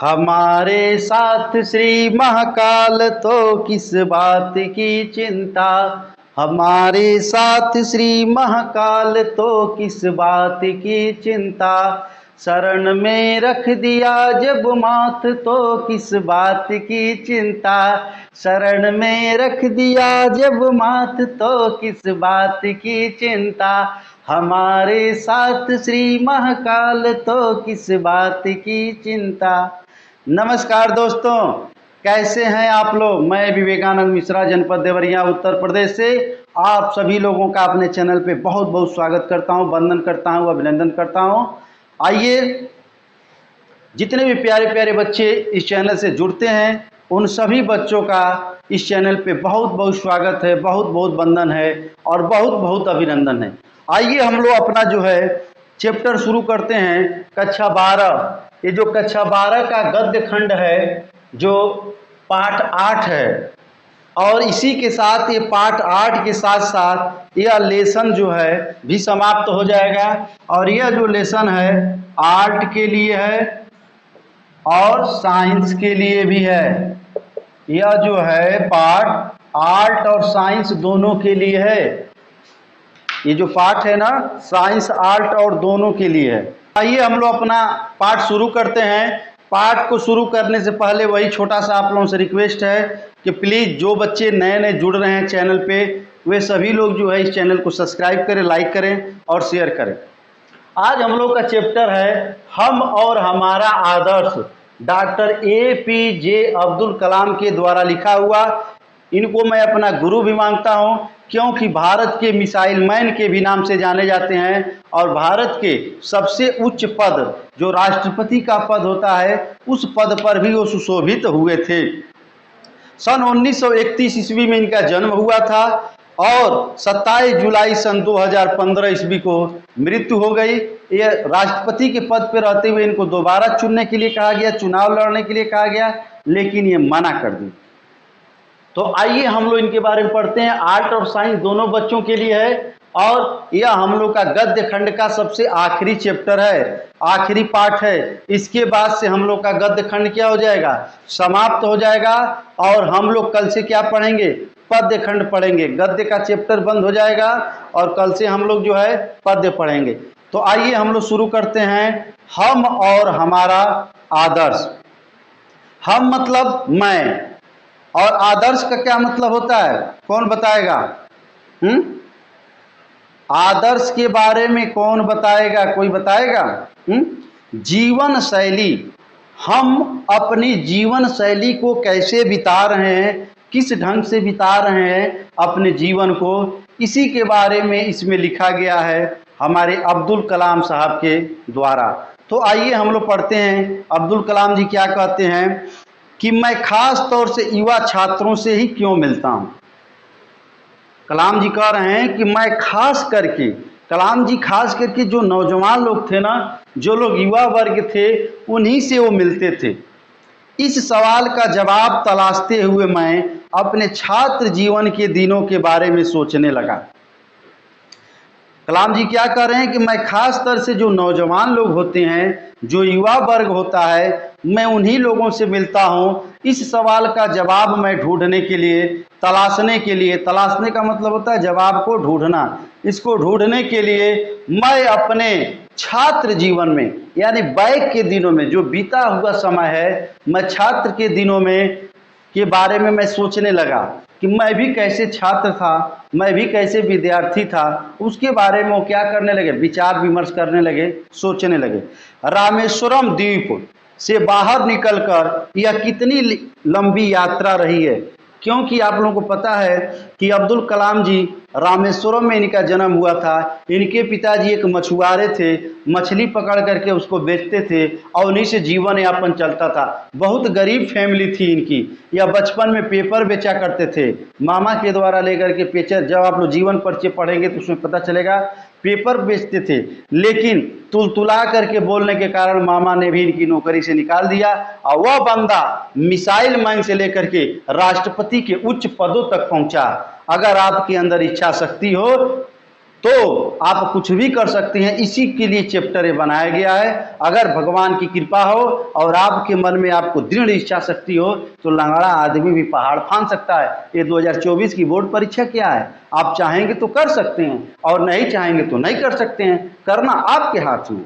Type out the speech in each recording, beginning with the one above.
हमारे साथ श्री महाकाल तो किस बात की चिंता। हमारे साथ श्री महाकाल तो किस बात की चिंता। शरण में रख दिया जब माथ तो किस बात की चिंता। शरण में रख दिया जब माथ तो किस बात की चिंता। हमारे साथ श्री महाकाल तो किस बात की चिंता। नमस्कार दोस्तों, कैसे हैं आप लोग। मैं विवेकानंद मिश्रा, जनपद देवरिया, उत्तर प्रदेश से आप सभी लोगों का अपने चैनल पे बहुत बहुत स्वागत करता हूं, वंदन करता हूं, अभिनंदन करता हूं। आइए, जितने भी प्यारे प्यारे बच्चे इस चैनल से जुड़ते हैं उन सभी बच्चों का इस चैनल पे बहुत बहुत स्वागत है, बहुत बहुत वंदन है और बहुत बहुत अभिनंदन है। आइए हम लोग अपना जो है चैप्टर शुरू करते हैं। कक्षा 12, ये जो कक्षा 12 का गद्य खंड है जो पाठ 8 है, और इसी के साथ ये पाठ 8 के साथ साथ यह लेसन जो है भी समाप्त हो जाएगा। और यह जो लेसन है आर्ट के लिए है और साइंस के लिए भी है। यह जो है पाठ आर्ट और साइंस दोनों के लिए है। ये जो पाठ है ना, साइंस आर्ट और दोनों के लिए है। आइए हम लोग अपना पाठ शुरू करते हैं। पाठ को शुरू करने से पहले वही छोटा सा आप लोगों से रिक्वेस्ट है कि प्लीज़ जो बच्चे नए नए जुड़ रहे हैं चैनल पे, वे सभी लोग जो है इस चैनल को सब्सक्राइब करें, लाइक करें और शेयर करें। आज हम लोग का चैप्टर है हम और हमारा आदर्श, डॉक्टर APJ अब्दुल कलाम के द्वारा लिखा हुआ। इनको मैं अपना गुरु भी मानता हूं, क्योंकि भारत के मिसाइल मैन के भी नाम से जाने जाते हैं और भारत के सबसे उच्च पद जो राष्ट्रपति का पद होता है उस पद पर भी वो सुशोभित हुए थे। सन 1931 ईस्वी में इनका जन्म हुआ था और 27 जुलाई सन 2015 ईस्वी को मृत्यु हो गई। ये राष्ट्रपति के पद पर रहते हुए इनको दोबारा चुनने के लिए कहा गया, चुनाव लड़ने के लिए कहा गया, लेकिन ये मना कर दी। तो आइए हम लोग इनके बारे में पढ़ते हैं। आर्ट और साइंस दोनों बच्चों के लिए है और यह हम लोग का गद्य खंड का सबसे आखिरी चैप्टर है, आखिरी पाठ है। इसके बाद से हम लोग का गद्य खंड क्या हो जाएगा, समाप्त हो जाएगा। और हम लोग कल से क्या पढ़ेंगे, पद्य खंड पढ़ेंगे। गद्य का चैप्टर बंद हो जाएगा और कल से हम लोग जो है पद्य पढ़ेंगे। तो आइए हम लोग शुरू करते हैं। हम और हमारा आदर्श। हम मतलब मैं, और आदर्श का क्या मतलब होता है, कौन बताएगा? आदर्श के बारे में कौन बताएगा, कोई बताएगा? जीवन शैली। हम अपनी जीवन शैली को कैसे बिता रहे हैं, किस ढंग से बिता रहे हैं अपने जीवन को, इसी के बारे में इसमें लिखा गया है हमारे अब्दुल कलाम साहब के द्वारा। तो आइए हम लोग पढ़ते हैं अब्दुल कलाम जी क्या कहते हैं कि मैं खास तौर से युवा छात्रों से ही क्यों मिलता हूं। कलाम जी कह रहे हैं कि मैं खास करके, कलाम जी खास करके जो नौजवान लोग थे ना, जो लोग युवा वर्ग थे, उन्हीं से वो मिलते थे। इस सवाल का जवाब तलाशते हुए मैं अपने छात्र जीवन के दिनों के बारे में सोचने लगा। कलाम जी क्या कह रहे हैं कि मैं खास तौर से जो नौजवान लोग होते हैं, जो युवा वर्ग होता है, मैं उन्हीं लोगों से मिलता हूं। इस सवाल का जवाब मैं ढूंढने के लिए, तलाशने के लिए, तलाशने का मतलब होता है जवाब को ढूंढना, इसको ढूंढने के लिए मैं अपने छात्र जीवन में, यानी बैक के दिनों में, जो बीता हुआ समय है, मैं छात्र के दिनों में के बारे में मैं सोचने लगा कि मैं भी कैसे छात्र था, मैं भी कैसे विद्यार्थी था। उसके बारे में वो क्या करने लगे, विचार विमर्श करने लगे, सोचने लगे। रामेश्वरम द्वीप से बाहर निकलकर यह कितनी लंबी यात्रा रही है, क्योंकि आप लोगों को पता है कि अब्दुल कलाम जी रामेश्वरम में इनका जन्म हुआ था। इनके पिताजी एक मछुआरे थे, मछली पकड़ करके उसको बेचते थे और उन्हीं से जीवन यापन चलता था। बहुत गरीब फैमिली थी इनकी। यह बचपन में पेपर बेचा करते थे, मामा के द्वारा लेकर के पेपर, जब आप लोग जीवन परिचय पढ़ेंगे तो उसमें पता चलेगा, पेपर बेचते थे। लेकिन तुलतुला करके बोलने के कारण मामा ने भी इनकी नौकरी से निकाल दिया और वह बंदा मिसाइल मैन से लेकर के राष्ट्रपति के उच्च पदों तक पहुंचा। अगर आपके अंदर इच्छा शक्ति हो तो आप कुछ भी कर सकते हैं। इसी के लिए चैप्टर ये बनाया गया है। अगर भगवान की कृपा हो और आपके मन में आपको दृढ़ इच्छा शक्ति हो तो लंगड़ा आदमी भी पहाड़ फांद सकता है। ये 2024 की बोर्ड परीक्षा क्या है, आप चाहेंगे तो कर सकते हैं और नहीं चाहेंगे तो नहीं कर सकते हैं, करना आपके हाथ में।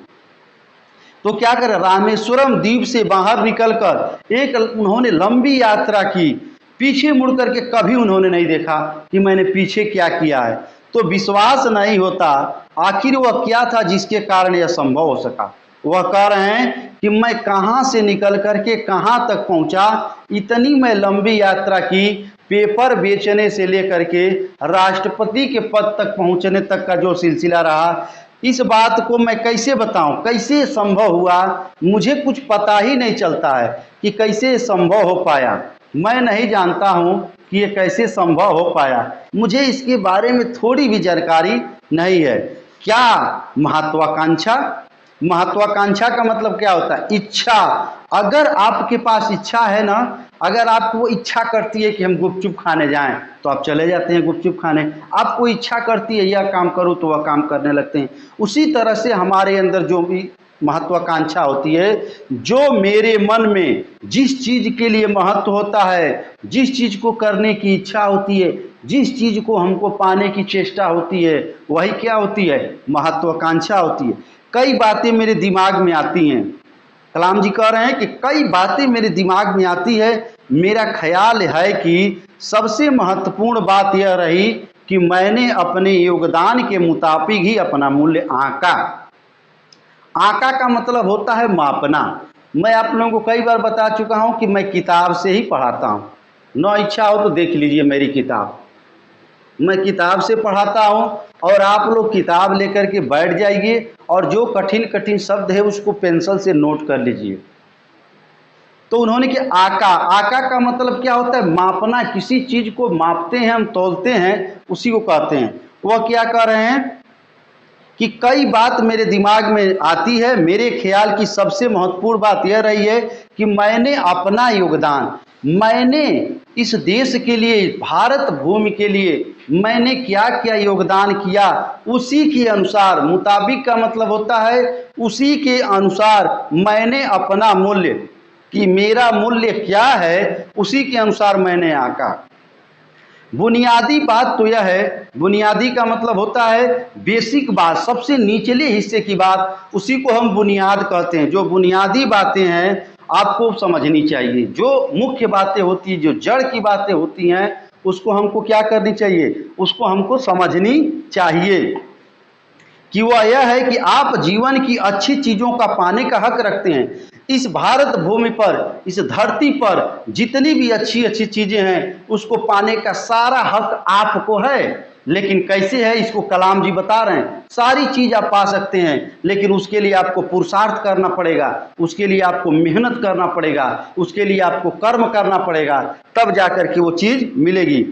तो क्या करें, रामेश्वरम द्वीप से बाहर निकलकर एक उन्होंने लंबी यात्रा की। पीछे मुड़ करके कभी उन्होंने नहीं देखा कि मैंने पीछे क्या किया है। तो विश्वास नहीं होता आखिर वह क्या था जिसके कारण यह संभव हो सका। वह कह रहे हैं कि मैं कहां से निकल करके कहां तक पहुंचा, इतनी मैं लंबी यात्रा की, पेपर बेचने से लेकर के राष्ट्रपति के पद तक पहुंचने तक का जो सिलसिला रहा, इस बात को मैं कैसे बताऊं, कैसे संभव हुआ, मुझे कुछ पता ही नहीं चलता है कि कैसे संभव हो पाया। मैं नहीं जानता हूं कि ये कैसे संभव हो पाया, मुझे इसके बारे में थोड़ी भी जानकारी नहीं है। क्या महत्वाकांक्षा, महत्वाकांक्षा का मतलब क्या होता है, इच्छा। अगर आपके पास इच्छा है ना, अगर आपको वो इच्छा करती है कि हम गुपचुप खाने जाएं तो आप चले जाते हैं गुपचुप खाने। आपको इच्छा करती है यह काम करो तो वह काम करने लगते हैं। उसी तरह से हमारे अंदर जो भी महत्वाकांक्षा होती है, जो मेरे मन में जिस चीज के लिए महत्व होता है, जिस चीज को करने की इच्छा होती है, जिस चीज को हमको पाने की चेष्टा होती है, वही क्या होती है, महत्वाकांक्षा होती है। कई बातें मेरे दिमाग में आती हैं, कलाम जी कह रहे हैं कि कई बातें मेरे दिमाग में आती है, मेरा ख्याल है कि सबसे महत्वपूर्ण बात यह रही कि मैंने अपने योगदान के मुताबिक ही अपना मूल्य आंका। आंका का मतलब होता है मापना। मैं आप लोगों को कई बार बता चुका हूं कि मैं किताब से ही पढ़ाता हूं। न इच्छा हो तो देख लीजिए मेरी किताब, मैं किताब से पढ़ाता हूं और आप लोग किताब लेकर के बैठ जाइए और जो कठिन कठिन शब्द है उसको पेंसिल से नोट कर लीजिए। तो उन्होंने कि आका, आका का मतलब क्या होता है, मापना। किसी चीज को मापते हैं, हम तौलते हैं, उसी को कहते हैं। वह क्या कह रहे हैं कि कई बात मेरे दिमाग में आती है, मेरे ख्याल की सबसे महत्वपूर्ण बात यह रही है कि मैंने अपना योगदान, मैंने इस देश के लिए, भारत भूमि के लिए मैंने क्या क्या योगदान किया, उसी के अनुसार, मुताबिक का मतलब होता है उसी के अनुसार मैंने अपना मूल्य, कि मेरा मूल्य क्या है उसी के अनुसार मैंने आंका। बुनियादी बात तो यह है, बुनियादी का मतलब होता है बेसिक बात, सबसे निचले हिस्से की बात, उसी को हम बुनियाद कहते हैं। जो बुनियादी बातें हैं आपको समझनी चाहिए, जो मुख्य बातें होती हैं, जो जड़ की बातें होती हैं, उसको हमको क्या करनी चाहिए, उसको हमको समझनी चाहिए कि वह यह है कि आप जीवन की अच्छी चीजों का पाने का हक रखते हैं। इस भारत भूमि पर, इस धरती पर जितनी भी अच्छी अच्छी चीजें हैं उसको पाने का सारा हक आपको है। लेकिन कैसे है इसको कलाम जी बता रहे हैं। सारी चीज आप पा सकते हैं लेकिन उसके लिए आपको पुरुषार्थ करना पड़ेगा, उसके लिए आपको मेहनत करना पड़ेगा, उसके लिए आपको कर्म करना पड़ेगा, तब जाकर के वो चीज मिलेगी।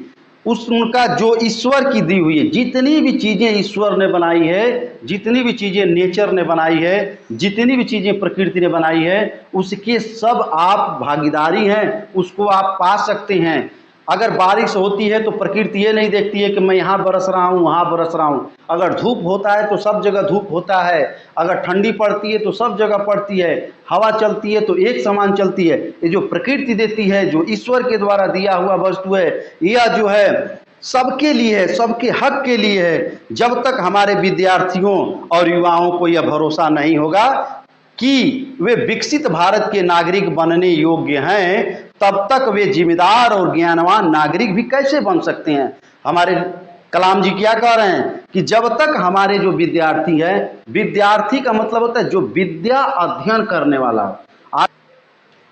उनका जो ईश्वर की दी हुई है, जितनी भी चीजें ईश्वर ने बनाई है, जितनी भी चीजें नेचर ने बनाई है, जितनी भी चीजें प्रकृति ने बनाई है, उसके सब आप भागीदारी हैं, उसको आप पा सकते हैं। अगर बारिश होती है तो प्रकृति ये नहीं देखती है कि मैं यहाँ बरस रहा हूँ वहाँ बरस रहा हूँ। अगर धूप होता है तो सब जगह धूप होता है, अगर ठंडी पड़ती है तो सब जगह पड़ती है, हवा चलती है तो एक समान चलती है। ये जो प्रकृति देती है, जो ईश्वर के द्वारा दिया हुआ वस्तु है, यह जो है सबके लिए है, सबके हक के लिए है। जब तक हमारे विद्यार्थियों और युवाओं को यह भरोसा नहीं होगा कि वे विकसित भारत के नागरिक बनने योग्य हैं, तब तक वे जिम्मेदार और ज्ञानवान नागरिक भी कैसे बन सकते हैं। हमारे कलाम जी क्या कह रहे हैं कि जब तक हमारे जो विद्यार्थी हैं, विद्यार्थी का मतलब होता है जो विद्या अध्ययन करने वाला,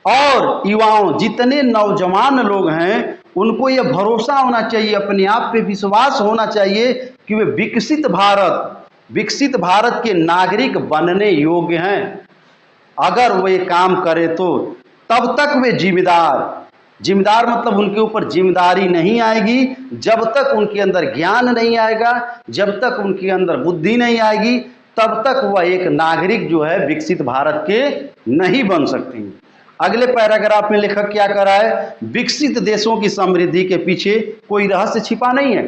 और युवाओं, जितने नौजवान लोग हैं उनको यह भरोसा होना चाहिए, अपने आप पे विश्वास होना चाहिए कि वे विकसित भारत के नागरिक बनने योग्य हैं। अगर वे काम करें तो तब तक वे जिम्मेदार मतलब उनके ऊपर जिम्मेदारी नहीं आएगी, जब तक उनके अंदर ज्ञान नहीं आएगा, जब तक उनके अंदर बुद्धि नहीं आएगी, तब तक वह एक नागरिक जो है विकसित भारत के नहीं बन सकती। अगले पैराग्राफ में लेखक क्या कर रहा है, विकसित देशों की समृद्धि के पीछे कोई रहस्य छिपा नहीं है।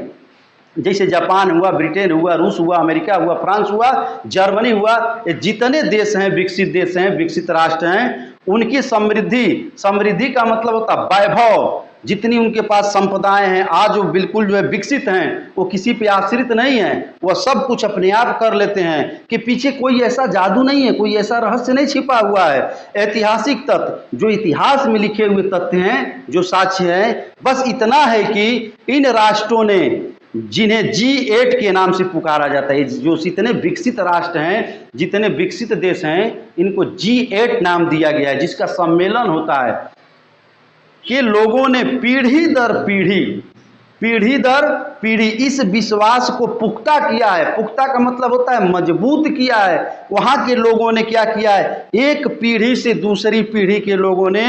जैसे जापान हुआ, ब्रिटेन हुआ, रूस हुआ, अमेरिका हुआ, फ्रांस हुआ, जर्मनी हुआ, ये जितने देश हैं, विकसित देश हैं, विकसित राष्ट्र हैं, उनकी समृद्धि, समृद्धि का मतलब होता है वैभव, जितनी उनके पास संपदाएं हैं, आज वो बिल्कुल जो है विकसित हैं, वो किसी पे आश्रित नहीं है, वह सब कुछ अपने आप कर लेते हैं, कि पीछे कोई ऐसा जादू नहीं है, कोई ऐसा रहस्य नहीं छिपा हुआ है। ऐतिहासिक तथ्य, जो इतिहास में लिखे हुए तथ्य हैं, जो साक्ष्य हैं, बस इतना है कि इन राष्ट्रों ने, जिन्हें G8 के नाम से पुकारा जाता है, जो जितने विकसित राष्ट्र हैं, जितने विकसित देश हैं, इनको G8 नाम दिया गया है, जिसका सम्मेलन होता है कि लोगों ने पीढ़ी दर पीढ़ी, पीढ़ी दर पीढ़ी इस विश्वास को पुख्ता किया है। पुख्ता का मतलब होता है मजबूत किया है। वहां के लोगों ने क्या किया है, एक पीढ़ी से दूसरी पीढ़ी के लोगों ने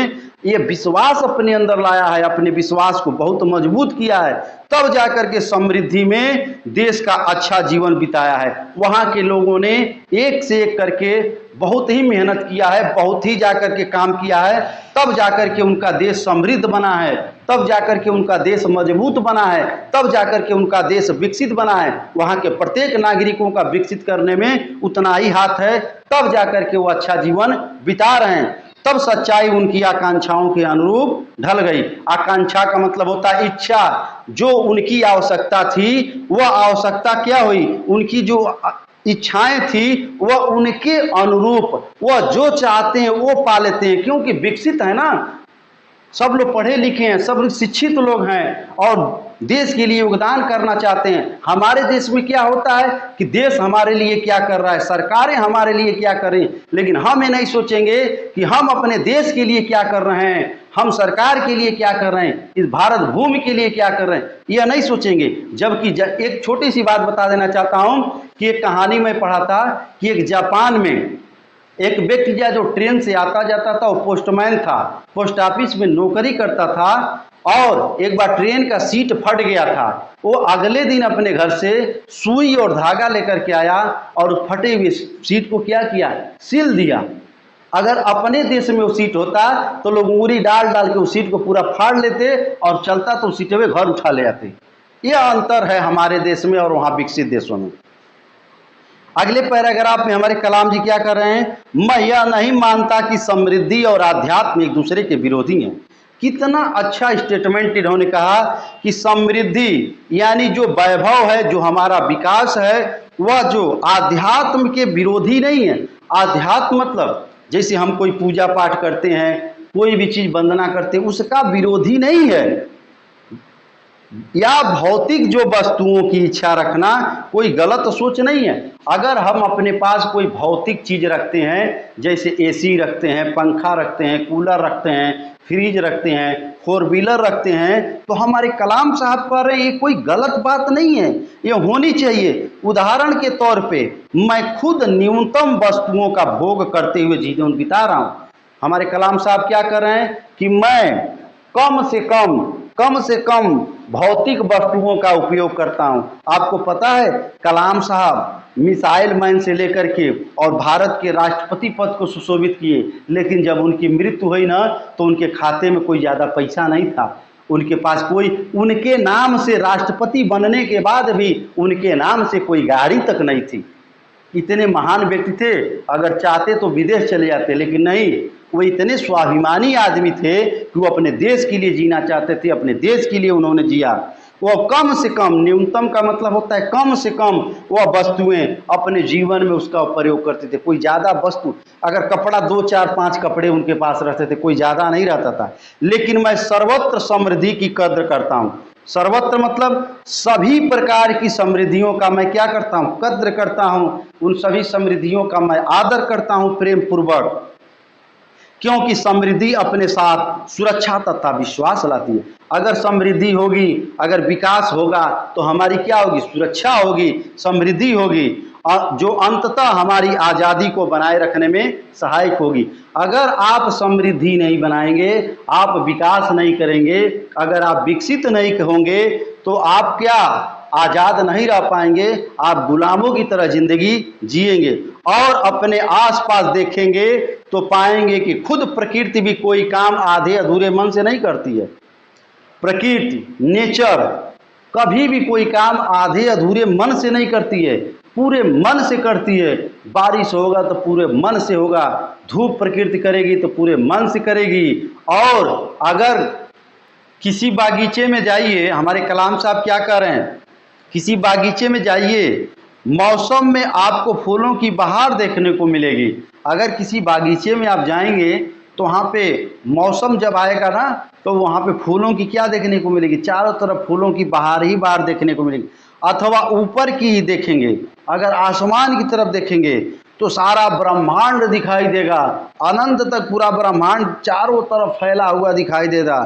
ये विश्वास अपने अंदर लाया है, अपने विश्वास को बहुत मजबूत किया है, तब जाकर के समृद्धि में देश का अच्छा जीवन बिताया है। वहां के लोगों ने एक से एक करके बहुत ही मेहनत किया है, बहुत ही जाकर के काम किया है, तब जाकर के उनका देश समृद्ध बना है, तब जाकर के उनका देश मजबूत बना है, तब जाकर के उनका देश विकसित बना है। वहां के प्रत्येक नागरिकों का विकसित करने में उतना ही हाथ है, तब जाकर के वो अच्छा जीवन बिता रहे हैं। तब सच्चाई उनकी आकांक्षाओं के अनुरूप ढल गई। आकांक्षा का मतलब होता है इच्छा, जो उनकी आवश्यकता थी वह आवश्यकता क्या हुई, उनकी जो इच्छाएं थी वह उनके अनुरूप, वह जो चाहते हैं वो पा लेते हैं, क्योंकि विकसित है ना, सब लोग पढ़े लिखे हैं, सब शिक्षित लोग हैं और देश के लिए योगदान करना चाहते हैं। हमारे देश में क्या होता है कि देश हमारे लिए क्या कर रहा है, सरकारें हमारे लिए क्या कर रही हैं, लेकिन हम ये नहीं सोचेंगे कि हम अपने देश के लिए क्या कर रहे हैं, हम सरकार के लिए क्या कर रहे हैं, इस भारत भूमि के लिए क्या कर रहे हैं, यह नहीं सोचेंगे। जबकि एक छोटी सी बात बता देना चाहता हूं कि एक कहानी में पढ़ा था कि एक जापान में एक व्यक्ति जो ट्रेन से आता जाता था, वो पोस्टमैन था, पोस्ट ऑफिस में नौकरी करता था, और एक बार ट्रेन का सीट फट गया था। वो अगले दिन अपने घर से सुई और धागा लेकर के आया और उस फटे हुए सीट को क्या किया, सिल दिया। अगर अपने देश में वो सीट होता तो लोग उंगली डाल डाल के उस सीट को पूरा फाड़ लेते और चलता तो सीटें वे घर उठा ले आते। यह अंतर है हमारे देश में और वहाँ विकसित देशों में। अगले पैराग्राफ में हमारे कलाम जी क्या कर रहे हैं, मैं यह नहीं मानता कि समृद्धि और आध्यात्म एक दूसरे के विरोधी हैं। कितना अच्छा स्टेटमेंट इन्होंने कहा कि समृद्धि यानी जो वैभव है, जो हमारा विकास है, वह जो आध्यात्म के विरोधी नहीं है। आध्यात्म मतलब जैसे हम कोई पूजा पाठ करते हैं, कोई भी चीज वंदना करते हैं, उसका विरोधी नहीं है। या भौतिक जो वस्तुओं की इच्छा रखना कोई गलत सोच नहीं है। अगर हम अपने पास कोई भौतिक चीज रखते हैं, जैसे एसी रखते हैं, पंखा रखते हैं, कूलर रखते हैं, फ्रिज रखते हैं, 4 व्हीलर रखते हैं, तो हमारे कलाम साहब कह रहे हैं ये कोई गलत बात नहीं है, ये होनी चाहिए। उदाहरण के तौर पे मैं खुद न्यूनतम वस्तुओं का भोग करते हुए जीवन बिता रहा हूँ। हमारे कलाम साहब क्या कर रहे हैं कि मैं कम से कम भौतिक वस्तुओं का उपयोग करता हूं। आपको पता है कलाम साहब मिसाइल मैन से लेकर के और भारत के राष्ट्रपति पद को सुशोभित किए, लेकिन जब उनकी मृत्यु हुई ना तो उनके खाते में कोई ज्यादा पैसा नहीं था, उनके पास कोई, उनके नाम से राष्ट्रपति बनने के बाद भी उनके नाम से कोई गाड़ी तक नहीं थी। इतने महान व्यक्ति थे, अगर चाहते तो विदेश चले जाते, लेकिन नहीं, वो इतने स्वाभिमानी आदमी थे कि वो अपने देश के लिए जीना चाहते थे, अपने देश के लिए उन्होंने जिया। वो कम से कम, न्यूनतम का मतलब होता है कम से कम, वह वस्तुएं अपने जीवन में उसका प्रयोग करते थे। कोई ज़्यादा वस्तु, अगर कपड़ा 2 4 5 कपड़े उनके पास रहते थे, कोई ज़्यादा नहीं रहता था। लेकिन मैं सर्वत्र समृद्धि की कद्र करता हूँ। सर्वत्र मतलब सभी प्रकार की समृद्धियों का मैं क्या करता हूँ, कद्र करता हूँ, उन सभी समृद्धियों का मैं आदर करता हूँ प्रेम पूर्वक, क्योंकि समृद्धि अपने साथ सुरक्षा तथा विश्वास लाती है। अगर समृद्धि होगी, अगर विकास होगा तो हमारी क्या होगी, सुरक्षा होगी, समृद्धि होगी, जो अंततः हमारी आज़ादी को बनाए रखने में सहायक होगी। अगर आप समृद्धि नहीं बनाएंगे, आप विकास नहीं करेंगे, अगर आप विकसित नहीं होंगे तो आप क्या आज़ाद नहीं रह पाएंगे, आप गुलामों की तरह जिंदगी जिएंगे। और अपने आसपास देखेंगे तो पाएंगे कि खुद प्रकृति भी कोई काम आधे अधूरे मन से नहीं करती है। प्रकृति, नेचर, कभी भी कोई काम आधे अधूरे मन से नहीं करती है, पूरे मन से करती है। बारिश होगा तो पूरे मन से होगा, धूप प्रकृति करेगी तो पूरे मन से करेगी। और अगर किसी बागीचे में जाइए, हमारे कलाम साहब क्या कह रहे हैं, किसी बागीचे में जाइए, मौसम में आपको फूलों की बहार देखने को मिलेगी। अगर किसी बागीचे में आप जाएंगे तो वहाँ पे मौसम जब आएगा ना, तो वहाँ पे फूलों की क्या देखने को मिलेगी, चारों तरफ फूलों की बहार ही बहार देखने को मिलेगी। अथवा ऊपर की ही देखेंगे, अगर आसमान की तरफ देखेंगे तो सारा ब्रह्मांड दिखाई देगा, अनंत तक पूरा ब्रह्मांड चारों तरफ फैला हुआ दिखाई देगा।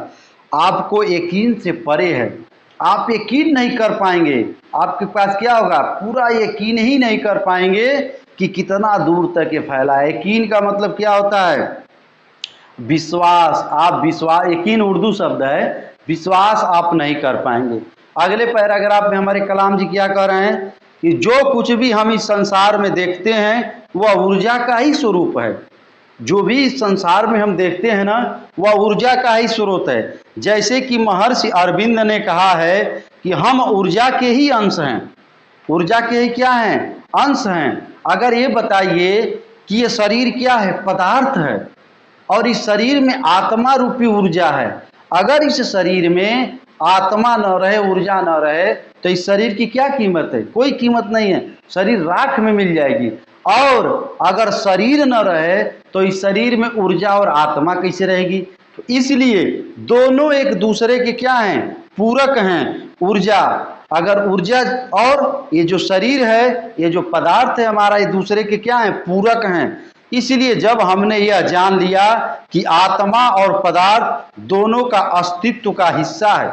आपको यकीन से परे है, आप यकीन नहीं कर पाएंगे। आपके पास क्या होगा, पूरा यकीन ही नहीं कर पाएंगे कि कितना दूर तक ये फैला है। यकीन का मतलब क्या होता है, विश्वास। आप विश्वास, यकीन उर्दू शब्द है, विश्वास आप नहीं कर पाएंगे। अगले पैराग्राफ में हमारे कलाम जी क्या कह रहे हैं कि जो कुछ भी हम इस संसार में देखते हैं वह ऊर्जा का ही स्वरूप है। जो भी इस संसार में हम देखते हैं ना, वह ऊर्जा का ही स्रोत है। जैसे कि महर्षि अरविंद ने कहा है कि हम ऊर्जा के ही अंश हैं। ऊर्जा के ही क्या हैं, अंश हैं। अगर ये बताइए कि ये शरीर क्या है, पदार्थ है, और इस शरीर में आत्मा रूपी ऊर्जा है। अगर इस शरीर में आत्मा न रहे, ऊर्जा न रहे, तो इस शरीर की क्या कीमत है, कोई कीमत नहीं है, शरीर राख में मिल जाएगी। और अगर शरीर न रहे तो इस शरीर में ऊर्जा और आत्मा कैसे रहेगी। तो इसलिए दोनों एक दूसरे के क्या हैं, पूरक हैं। ऊर्जा, अगर ऊर्जा और ये जो शरीर है, ये जो पदार्थ है हमारा, ये दूसरे के क्या हैं, पूरक हैं। इसलिए जब हमने यह जान लिया कि आत्मा और पदार्थ दोनों का अस्तित्व का हिस्सा है,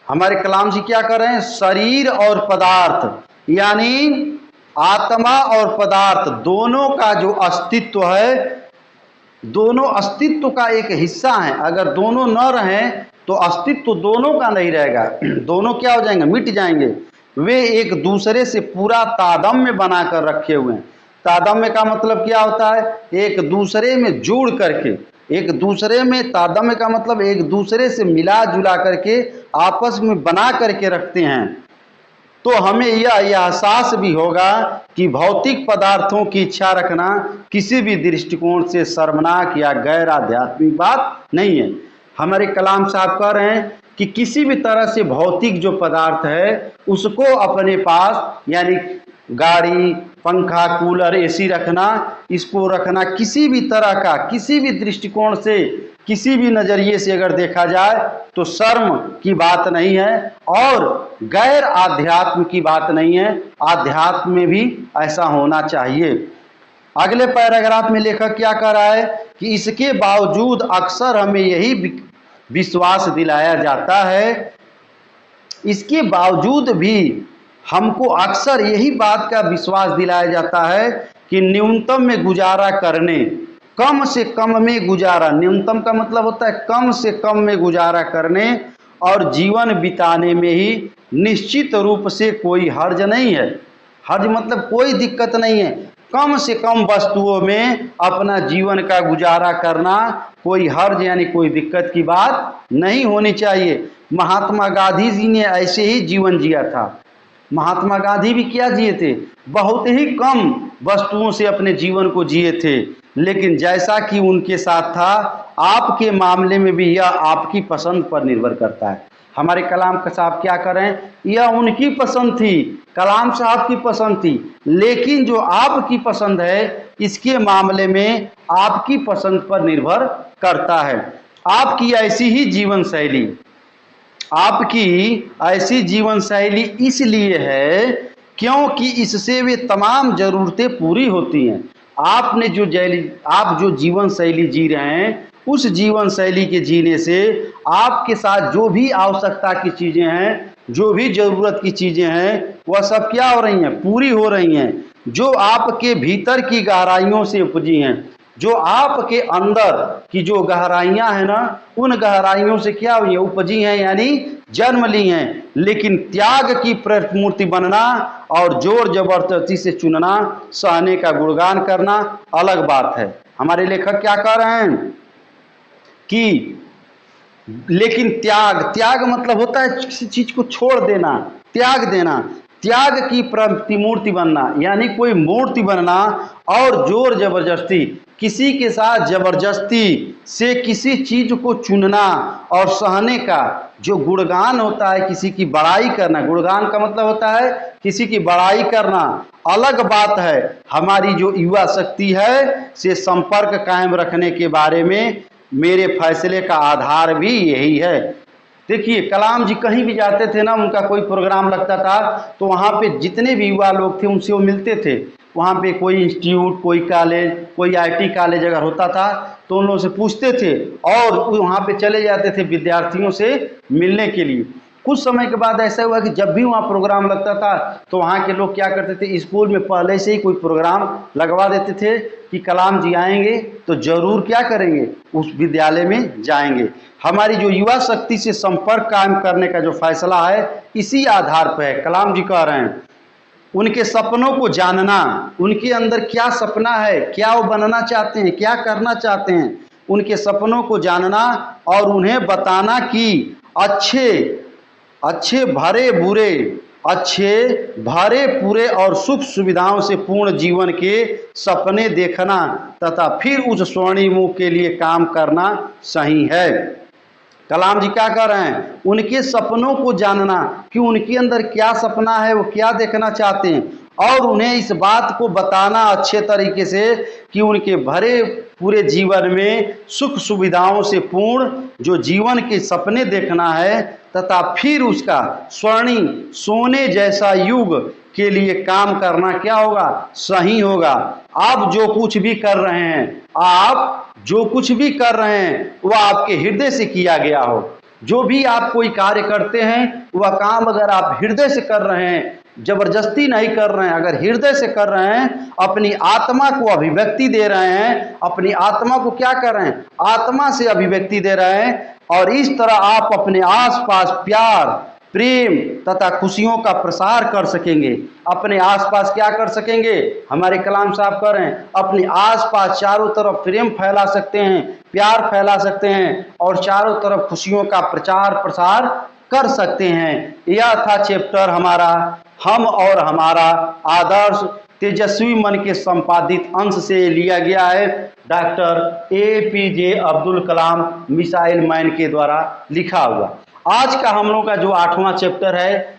हमारे कलाम जी क्या कर रहे हैं, शरीर और पदार्थ यानी आत्मा और पदार्थ दोनों का जो अस्तित्व है, दोनों अस्तित्व का एक हिस्सा है। अगर दोनों न रहें तो अस्तित्व दोनों का नहीं रहेगा, दोनों क्या हो जाएंगे, मिट जाएंगे। वे एक दूसरे से पूरा तादात्म्य बनाकर रखे हुए हैं। तादात्म्य का मतलब क्या होता है, एक दूसरे में जोड़ करके, एक दूसरे में, तादात्म्य का मतलब एक दूसरे से मिला जुला करके आपस में बना करके रखते हैं। तो हमें यह एहसास भी होगा कि भौतिक पदार्थों की इच्छा रखना किसी भी दृष्टिकोण से शर्मनाक या गैर आध्यात्मिक बात नहीं है। हमारे कलाम साहब कह रहे हैं कि किसी भी तरह से भौतिक जो पदार्थ है उसको अपने पास, यानी गाड़ी, पंखा, कूलर, एसी रखना, इसको रखना किसी भी तरह का, किसी भी दृष्टिकोण से, किसी भी नज़रिए से अगर देखा जाए तो शर्म की बात नहीं है और गैर आध्यात्म की बात नहीं है। आध्यात्म में भी ऐसा होना चाहिए। अगले पैराग्राफ में लेखक क्या कह रहा है कि इसके बावजूद अक्सर हमें यही विश्वास दिलाया जाता है, इसके बावजूद भी हमको अक्सर यही बात का विश्वास दिलाया जाता है कि न्यूनतम में गुजारा करने, कम से कम में गुजारा, न्यूनतम का मतलब होता है कम से कम में गुजारा करने और जीवन बिताने में ही निश्चित रूप से कोई हर्ज नहीं है। हर्ज मतलब कोई दिक्कत नहीं है, कम से कम वस्तुओं में अपना जीवन का गुजारा करना कोई हर्ज यानी कोई दिक्कत की बात नहीं होनी चाहिए। महात्मा गांधी जी ने ऐसे ही जीवन जिया था। महात्मा गांधी भी क्या जिए थे, बहुत ही कम वस्तुओं से अपने जीवन को जिए थे। लेकिन जैसा कि उनके साथ था, आपके मामले में भी यह आपकी पसंद पर निर्भर करता है। हमारे कलाम साहब क्या करें, यह उनकी पसंद थी, कलाम साहब की पसंद थी, लेकिन जो आपकी पसंद है इसके मामले में आपकी पसंद पर निर्भर करता है। आपकी ऐसी ही जीवन शैली, आपकी ऐसी जीवन शैली इसलिए है क्योंकि इससे वे तमाम ज़रूरतें पूरी होती हैं। आप जो जीवन शैली जी रहे हैं, उस जीवन शैली के जीने से आपके साथ जो भी आवश्यकता की चीज़ें हैं, जो भी ज़रूरत की चीज़ें हैं, वह सब क्या हो रही हैं, पूरी हो रही हैं। जो आपके भीतर की गहराइयों से उपजी हैं, जो आपके अंदर की जो गहराइयां हैं ना, उन गहराइयों से क्या हुई है, उपजी हैं, यानी जन्म ली हैं। लेकिन त्याग की प्रतिमूर्ति बनना और जोर जबरदस्ती से चुनना, सहने का गुणगान करना अलग बात है। हमारे लेखक क्या कह रहे हैं कि लेकिन त्याग, त्याग मतलब होता है किसी चीज को छोड़ देना, त्याग देना, त्याग की प्रतिमूर्ति बनना, यानी कोई मूर्ति बनना और जोर जबरदस्ती किसी के साथ जबरदस्ती से किसी चीज को चुनना और सहने का जो गुणगान होता है, किसी की बड़ाई करना, गुणगान का मतलब होता है किसी की बड़ाई करना अलग बात है। हमारी जो युवा शक्ति है से संपर्क कायम रखने के बारे में मेरे फैसले का आधार भी यही है। देखिए कलाम जी कहीं भी जाते थे ना, उनका कोई प्रोग्राम लगता था तो वहाँ पे जितने भी युवा लोग थे उनसे वो मिलते थे। वहाँ पे कोई इंस्टीट्यूट, कोई कॉलेज, कोई आईटी कॉलेज अगर होता था तो उन लोगों से पूछते थे और वहाँ पे चले जाते थे विद्यार्थियों से मिलने के लिए। कुछ समय के बाद ऐसा हुआ कि जब भी वहाँ प्रोग्राम लगता था तो वहाँ के लोग क्या करते थे, स्कूल में पहले से ही कोई प्रोग्राम लगवा देते थे कि कलाम जी आएंगे तो जरूर क्या करेंगे, उस विद्यालय में जाएंगे। हमारी जो युवा शक्ति से संपर्क कायम करने का जो फैसला है इसी आधार पर है। कलाम जी कह रहे हैं उनके सपनों को जानना, उनके अंदर क्या सपना है, क्या वो बनना चाहते हैं, क्या करना चाहते हैं, उनके सपनों को जानना और उन्हें बताना कि अच्छे अच्छे भरे बुरे, अच्छे भरे पूरे और सुख सुविधाओं से पूर्ण जीवन के सपने देखना तथा फिर उस स्वर्णिम मुख के लिए काम करना सही है। कलाम जी क्या कर रहे हैं, उनके सपनों को जानना कि उनके अंदर क्या सपना है, वो क्या देखना चाहते हैं और उन्हें इस बात को बताना अच्छे तरीके से कि उनके भरे पूरे जीवन में सुख सुविधाओं से पूर्ण जो जीवन के सपने देखना है तथा फिर उसका स्वर्णिम सोने जैसा युग के लिए काम करना क्या होगा, सही होगा। आप जो कुछ भी कर रहे हैं, आप जो कुछ भी कर रहे हैं वह आपके हृदय से किया गया हो। जो भी आप कोई कार्य करते हैं वह काम अगर आप हृदय से कर रहे हैं, जबरदस्ती नहीं कर रहे हैं, अगर हृदय से कर रहे हैं, अपनी आत्मा को अभिव्यक्ति दे रहे हैं, अपनी आत्मा को क्या कर रहे हैं, आत्मा से अभिव्यक्ति दे रहे हैं और इस तरह आप अपने आसपास प्यार, प्रेम तथा खुशियों का प्रसार कर सकेंगे। अपने आसपास क्या कर सकेंगे, हमारे कलाम साहब कह रहे हैं अपने आसपास चारों तरफ प्रेम फैला सकते हैं, प्यार फैला सकते हैं और चारों तरफ खुशियों का प्रचार प्रसार कर सकते हैं। यह था चैप्टर हमारा हम और हमारा आदर्श तेजस्वी मन के संपादित अंश से लिया गया है, doctor APJ Abdul Kalam missile man के द्वारा लिखा हुआ। आज का हम लोग का जो 8वां चैप्टर है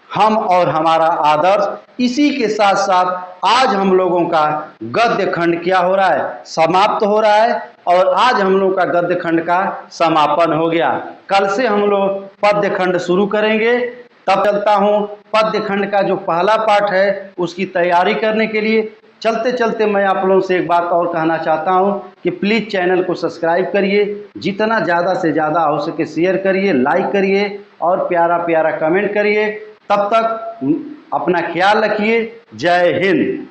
हम और हमारा आदर्श, इसी के साथ साथ आज हम लोगों का गद्य खंड क्या हो रहा है, समाप्त हो रहा है और आज हम लोग का गद्य खंड का समापन हो गया। कल से हम लोग पद्य खंड शुरू करेंगे। तब चलता हूँ पद्य खंड का जो पहला पाठ है उसकी तैयारी करने के लिए। चलते चलते मैं आप लोगों से एक बात और कहना चाहता हूं कि प्लीज़ चैनल को सब्सक्राइब करिए, जितना ज़्यादा से ज़्यादा हो सके शेयर करिए, लाइक करिए और प्यारा प्यारा कमेंट करिए। तब तक अपना ख्याल रखिए। जय हिंद।